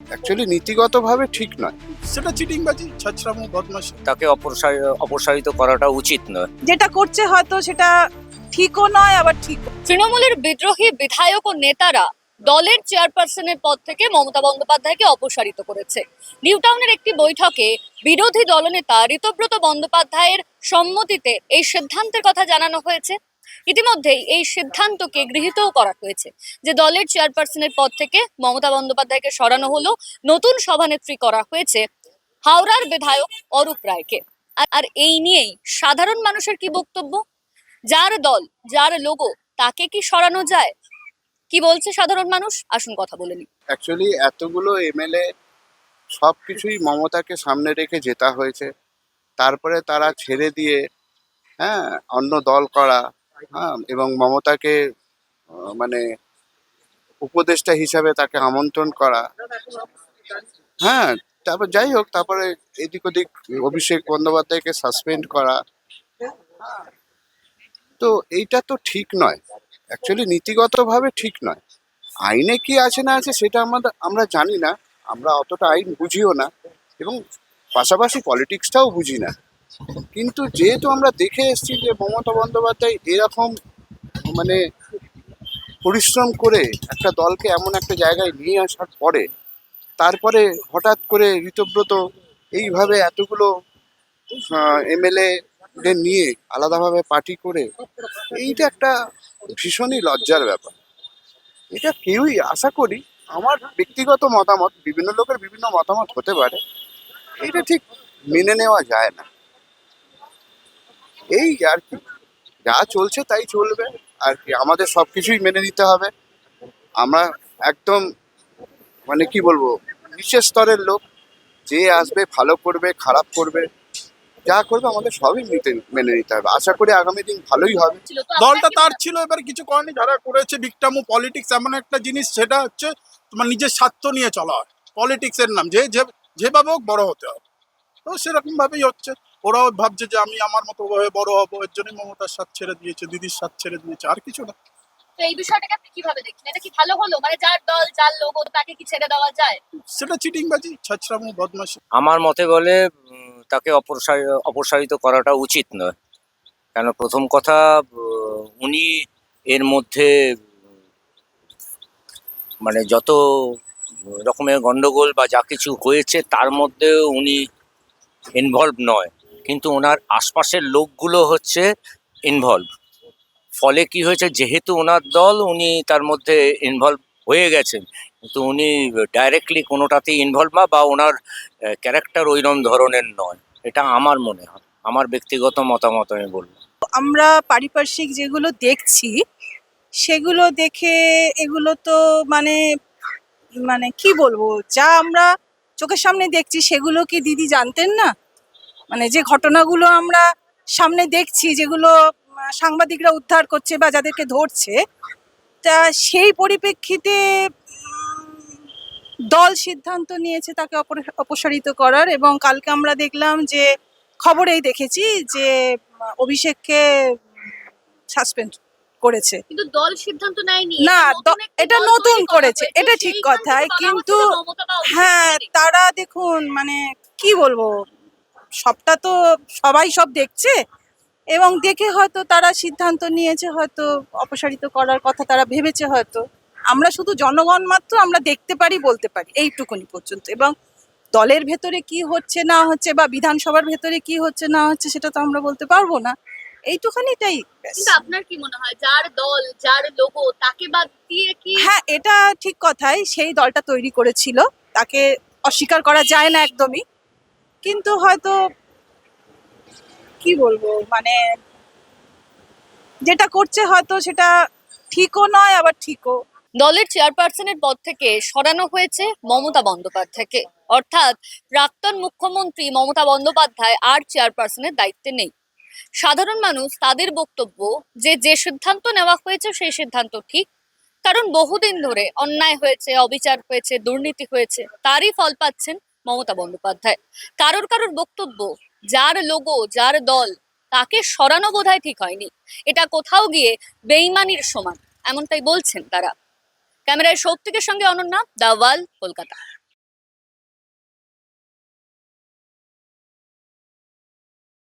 Actually নীতিগতভাবে ঠিক নয়। সেটা চিটিংবাজি, ছাছরামো, বদমাশি। তাকে অপসারিত করাটা উচিত নয়। যেটা করছে হয়তো সেটা ঠিকও নয় আবার ঠিক। তৃণমূলের বিদ্রোহী বিধায়ক ও নেতারা দলের চেয়ারপারসনের পদ থেকে মমতা বন্দ্যোপাধ্যায়কে অপসারিত করেছে। নিউটাউনের একটি বৈঠকে বিরোধী দলনেতা ঋতব্রত বন্দ্যোপাধ্যায়ের সম্মতিতে এই সিদ্ধান্তের কথা জানানো হয়েছে। ইতিমধ্যেই এই সিদ্ধান্তকে গৃহীতও করা হয়েছে যে দলের চেয়ারপারসনের পদ থেকে মমতা বন্দ্যোপাধ্যায়কে সরানো হলো, নতুন সভানেত্রী করা হয়েছে হাওড়ার বিধায়ক অরূপ রায়কে। আর এই নিয়েই সাধারণ মানুষের কি বক্তব্য? যার দল, যার লোগো, তাকে কি সরানো যায়? কি বলছে সাধারণ মানুষ? আসুন কথা বলে নিই। অ্যাকচুয়ালি এতগুলো এমএলএ সব কিছুই মমতাকে সামনে রেখে জেতা হয়েছে, তারপরে তারা ছেড়ে দিয়ে অন্য দল করা, এবং মমতাকে মানে উপদেষ্টা হিসাবে তাকে আমন্ত্রণ করা। হ্যাঁ, তারপর যাই হোক, তারপরে এদিক ওদিক অভিষেক বন্দ্যোপাধ্যায়কে সাসপেন্ড করা, তো এইটা তো ঠিক নয়। অ্যাকচুয়ালি নীতিগতভাবে ঠিক নয়। আইনে কি আছে না আছে সেটা আমরা জানি না, আমরা অতটা আইন বুঝিও না, এবং পাশাপাশি পলিটিক্সটাও বুঝি না। কিন্তু যেহেতু আমরা দেখে এসেছি যে মমতা বন্দ্যোপাধ্যায় এরকম মানে পরিশ্রম করে একটা দলকে এমন একটা জায়গায় নিয়ে আসার পরে তারপরে হঠাৎ করে ঋতব্রত এইভাবে এতগুলো এমএলএ দের নিয়ে আলাদাভাবে পার্টি করে, এইটা একটা ভীষণই লজ্জার ব্যাপার। এটা কেউই, আশা করি, আমার ব্যক্তিগত মতামত, বিভিন্ন লোকের বিভিন্ন মতামত হতে পারে, এটা ঠিক মেনে নেওয়া যায় না। এই আর কি, যা চলছে তাই চলবে আর কি, আমাদের সবকিছুই মেনে নিতে হবে। আমরা একদম মানে কি বলবো, নিচের স্তরের লোক, যে আসবে ভালো করবে খারাপ করবে যা করবে আমাদের সবই মেনে নিতে হবে। আশা করি আগামী দিন ভালোই হবে। দলটা তার ছিল, এবার কিছু করেনি, যারা করেছে বিকটামো পলিটিক্স এমন একটা জিনিস, সেটা হচ্ছে তোমার নিজের স্বার্থ নিয়ে চলা হয়। পলিটিক্সের নাম যেভাবে হোক বড় হতে হবে, তো সেরকম ভাবেই হচ্ছে। ওরাও ভাবছে যে আমি আমার মতো ভাবে বড় হবো, এর জন্যই মমতার সাথ ছেড়ে দিয়েছে, দিদির সাথ ছেড়ে দিয়েছে, আর কিছু না। তো এই বিষয়টাকে আপনি কিভাবে দেখছেন? এটা কি ভালো হলো? মানে যার দল, যার লোগো, তাকে কি ছেড়ে দেওয়া যায়? সেটা চিটিংবাজি, ছাছরামো, বদমাশি। আমার মতে বলে তাকে অপসারিত করাটা উচিত নয়। কেন, প্রথম কথা, উনি এর মধ্যে মানে যত রকমের গন্ডগোল বা যা কিছু হয়েছে তার মধ্যে উনি ইনভলভ নয়, কিন্তু ওনার আশপাশের লোকগুলো হচ্ছে ইনভলভ। ফলে কি হয়েছে, যেহেতু ওনার দল, উনি তার মধ্যে ইনভলভ হয়ে গেছেন, কিন্তু উনি ডাইরেক্টলি কোনোটাতেই ইনভলভ না, বা ওনার ক্যারেক্টার ওইরকম ধরনের নয়। এটা আমার মনে হয়, আমার ব্যক্তিগত মতামত আমি বলবো। আমরা পারিপার্শ্বিক যেগুলো দেখছি সেগুলো দেখে এগুলো তো মানে মানে কি বলবো, যা আমরা চোখের সামনে দেখছি সেগুলো কি দিদি জানতেন না? মানে যে ঘটনাগুলো আমরা সামনে দেখছি, যেগুলো সাংবাদিকরা উদ্ধার করছে বা যাদেরকে ধরছে, তা সেই পরিপ্রেক্ষিতে দল সিদ্ধান্ত নিয়েছে তাকে অপসারিত করার। এবং কালকে আমরা দেখলাম যে, খবরেই দেখেছি যে অভিষেককে সাসপেন্ড করেছে। কিন্তু দল সিদ্ধান্ত নেয়নি, না, এটা নতুন করেছে, এটা ঠিক সেই কথাই, কারণে কিন্তু বলা হচ্ছে মমতা বা হ্যাঁ, অভিষেক। তারা দেখুন মানে কি বলবো, সবটা তো সবাই সব দেখছে, এবং দেখে হয়তো তারা সিদ্ধান্ত নিয়েছে, হয়তো অপসারিত করার কথা তারা ভেবেছে হয়তো। আমরা শুধু জনগণ মাত্র, আমরা দেখতে পারি, বলতে পারি এইটুকুনি পর্যন্ত। এবং দলের ভেতরে কি হচ্ছে না হচ্ছে বা বিধানসভার ভেতরে কি হচ্ছে না হচ্ছে সেটা তো আমরা বলতে পারবো না, এইটুখানিটাই ব্যাস। কিন্তু আপনার কি মনে হয়, যার দল, যার লোগো, তাকে বাদ দিয়ে কি? হ্যাঁ, এটা ঠিক কথাই, সেই দলটা তৈরি করেছিল, তাকে অস্বীকার করা যায় না একদমই, কিন্তু হয়তো কি বলবো মানে যেটা করছে হয়তো সেটা ঠিকও নয় আবার ঠিকও। দলের চেয়ারপারসনের পদ থেকে সরানো হয়েছে মমতা বন্দ্যোপাধ্যায়কে, অর্থাৎ প্রাক্তন মুখ্যমন্ত্রী মমতা বন্দ্যোপাধ্যায় আর চেয়ারপারসনের দায়িত্বে নেই। সাধারণ মানুষ তাদের বক্তব্য যে যে সিদ্ধান্ত নেওয়া হয়েছে সেই সিদ্ধান্ত ঠিক, কারণ বহুদিন ধরে অন্যায় হয়েছে, অবিচার হয়েছে, দুর্নীতি হয়েছে, তারই ফল পাচ্ছেন মমতা বন্দ্যোপাধ্যায়। কারোর বক্তব্য, যার লোগো, যার দল, তাকে সরানো বোধহয় ঠিক হয়নি, এটা কোথাও গিয়ে বেইমানির সমান, এমনটাই বলছেন তারা। ক্যামেরায় সৌপ্তিকের সঙ্গে অনন্যা, দ্য ওয়াল, কলকাতা।